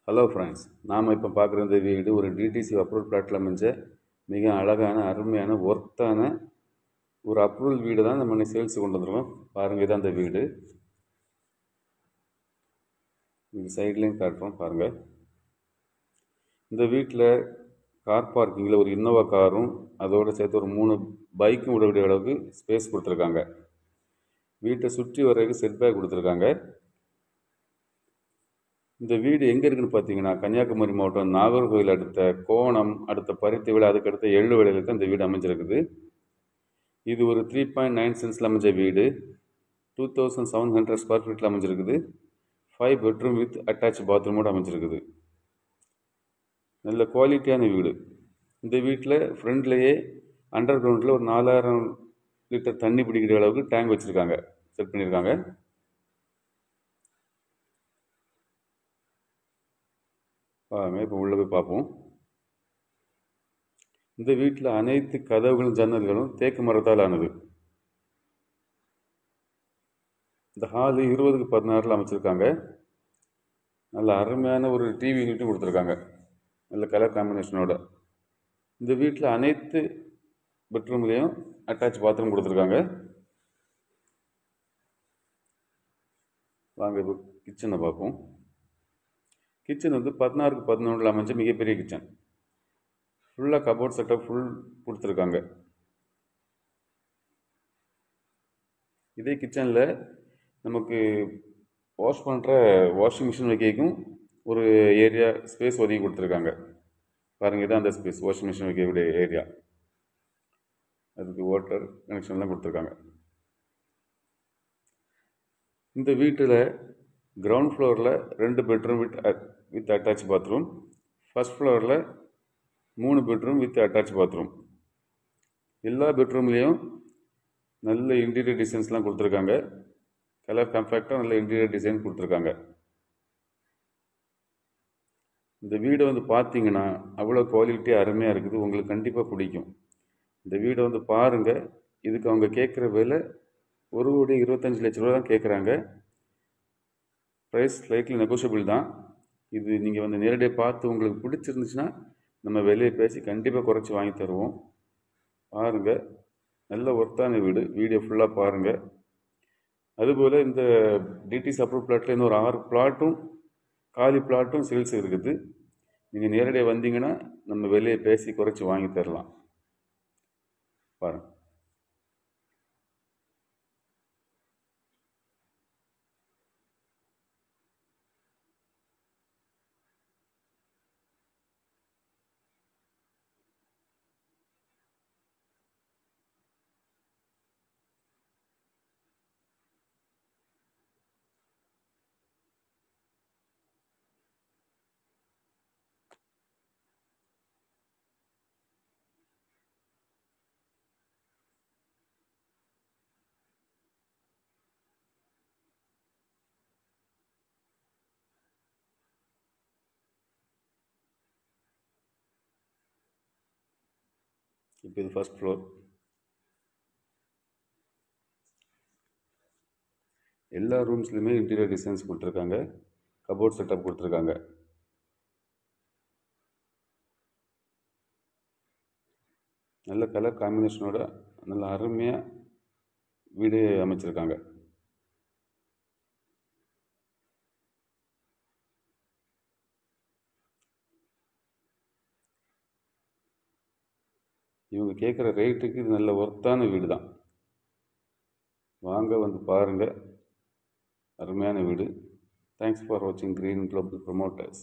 Hello friends, நாம் இப்போ பார்க்குற இந்த வீடு ஒரு டிடிசி அப்ரூவல் பிளாட்டில் அமைஞ்ச மிக அழகான அருமையான ஒர்த்தான ஒரு அப்ரூவல் வீடு தான் நம்ம இன்னைக்கு சேல்ஸுக்கு கொண்டு வந்துருக்கோம். பாருங்கள், இதான் அந்த வீடு. இந்த சைட்லேயும் காட்டுறோம் பாருங்கள். இந்த வீட்டில் கார் பார்க்கிங்கில் ஒரு இன்னோவா காரும் அதோடு சேர்த்து ஒரு 3 பைக்கும் விடக்கூடிய அளவுக்கு ஸ்பேஸ் கொடுத்துருக்காங்க. வீட்டை சுற்றி வரைக்கும் செட்பேக் கொடுத்துருக்காங்க. இந்த வீடு எங்கே இருக்குன்னு பார்த்தீங்கன்னா, கன்னியாகுமரி மாவட்டம் நாகர்கோவில் அடுத்த கோணம், அடுத்த பருத்திவிலை, அதுக்கடுத்த எள்ளுவிலையில் தான் இந்த வீடு அமைஞ்சிருக்குது. இது ஒரு 3.9 சென்ட்ஸில் அமைஞ்ச வீடு. 2700 ஸ்கொயர் ஃபீட்டில் அமைஞ்சிருக்குது. 5 பெட்ரூம் வித் அட்டாச் பாத்ரூமோடு அமைஞ்சிருக்குது. நல்ல குவாலிட்டியான வீடு. இந்த வீட்டில் ஃப்ரண்ட்லேயே அண்டர் கிரவுண்டில் ஒரு 4000 லிட்டர் தண்ணி பிடிக்கிற அளவுக்கு டேங்க் வச்சுருக்காங்க, செட் பண்ணியிருக்காங்க. வாங்க இப்போ உள்ளே போய் பார்ப்போம். இந்த வீட்டில் அனைத்து கதவுகளும் ஜன்னல்களும் தேக்கு மரத்தால் ஆனது. இந்த ஹாலு 20க்கு 16 அமைச்சிருக்காங்க. நல்ல அருமையான ஒரு டிவி யூனிட்டும் கொடுத்துருக்காங்க, நல்ல கலர் காம்பினேஷனோட. இந்த வீட்டில் அனைத்து பெட்ரூம்லேயும் அட்டாச் பாத்ரூம் கொடுத்துருக்காங்க. வாங்க இப்போ கிச்சனை பார்ப்போம். கிச்சன் வந்து 16க்கு 11 அமைஞ்ச மிகப்பெரிய கிச்சன். ஃபுல்லாக கபோர்ட் செட்டப் ஃபுல் கொடுத்துருக்காங்க. இதே கிச்சனில் நமக்கு வாஷ் பண்ணுற வாஷிங் மிஷின் வைக்கும் ஒரு ஏரியா ஸ்பேஸ் ஒதுக்கி கொடுத்துருக்காங்க. பாருங்கள், இதான் அந்த ஸ்பேஸ், வாஷிங் மிஷின் வைக்கக்கூடிய ஏரியா. அதுக்கு வாட்டர் கனெக்ஷன்லாம் கொடுத்துருக்காங்க. இந்த வீட்டில் கிரவுண்ட் ஃப்ளோரில் 2 bedroom with attach bathroom, first ஃப்ளோரில் 3 பெட்ரூம் வித் அட்டாச் பாத்ரூம். எல்லா பெட்ரூம்லேயும் நல்ல இன்டீரியர் டிசைன்ஸ்லாம் கொடுத்துருக்காங்க. கலர் கம்ஃபேக்டாக நல்ல இன்டீரியர் டிசைன் கொடுத்துருக்காங்க. இந்த வீடை வந்து பார்த்தீங்கன்னா அவ்வளோ குவாலிட்டி அருமையாக இருக்குது. உங்களுக்கு கண்டிப்பாக பிடிக்கும். இந்த வீடை வந்து பாருங்கள். இதுக்கு அவங்க கேட்குற விலை 1,25 லட்ச ரூபா தான் கேட்குறாங்க. ப்ரைஸ் ஸ்லைட்லி நெகோஷியபிள் தான். இது நீங்கள் வந்து நேரடியாக பார்த்து உங்களுக்கு பிடிச்சிருந்துச்சுன்னா நம்ம விலையை பேசி கண்டிப்பாக குறைச்சி வாங்கி தருவோம். பாருங்கள், நல்ல ஒர்த்தான வீடு. வீடியோ ஃபுல்லாக பாருங்கள். அதுபோல் இந்த டிடிசி அப்ரூவ் பிளாட்டில் இன்னும் ஒரு 6 பிளாட்டும் காலி பிளாட்டும் சேல்ஸ் இருக்குது. நீங்கள் நேரடியாக வந்தீங்கன்னா நம்ம விலையை பேசி குறைச்சி வாங்கி தரலாம். பாருங்கள். இப்போ இது ஃபர்ஸ்ட் ஃப்ளோர். எல்லா ரூம்ஸ்லையுமே இன்டீரியர் டிசைன்ஸ் கொடுத்துருக்காங்க, கபோர்ட் செட்டப் கொடுத்துருக்காங்க. நல்ல கலர் காம்பினேஷனோட நல்ல அருமையாக வீடு அமைச்சிருக்காங்க. இவங்க கேட்குற ரேட்டுக்கு இது நல்ல ஒர்த்தான வீடு தான். வாங்க வந்து பாருங்கள், அருமையான வீடு. தேங்க்ஸ் ஃபார் வாட்சிங் கிரீன் குளோபல் ப்ரொமோட்டர்ஸ்.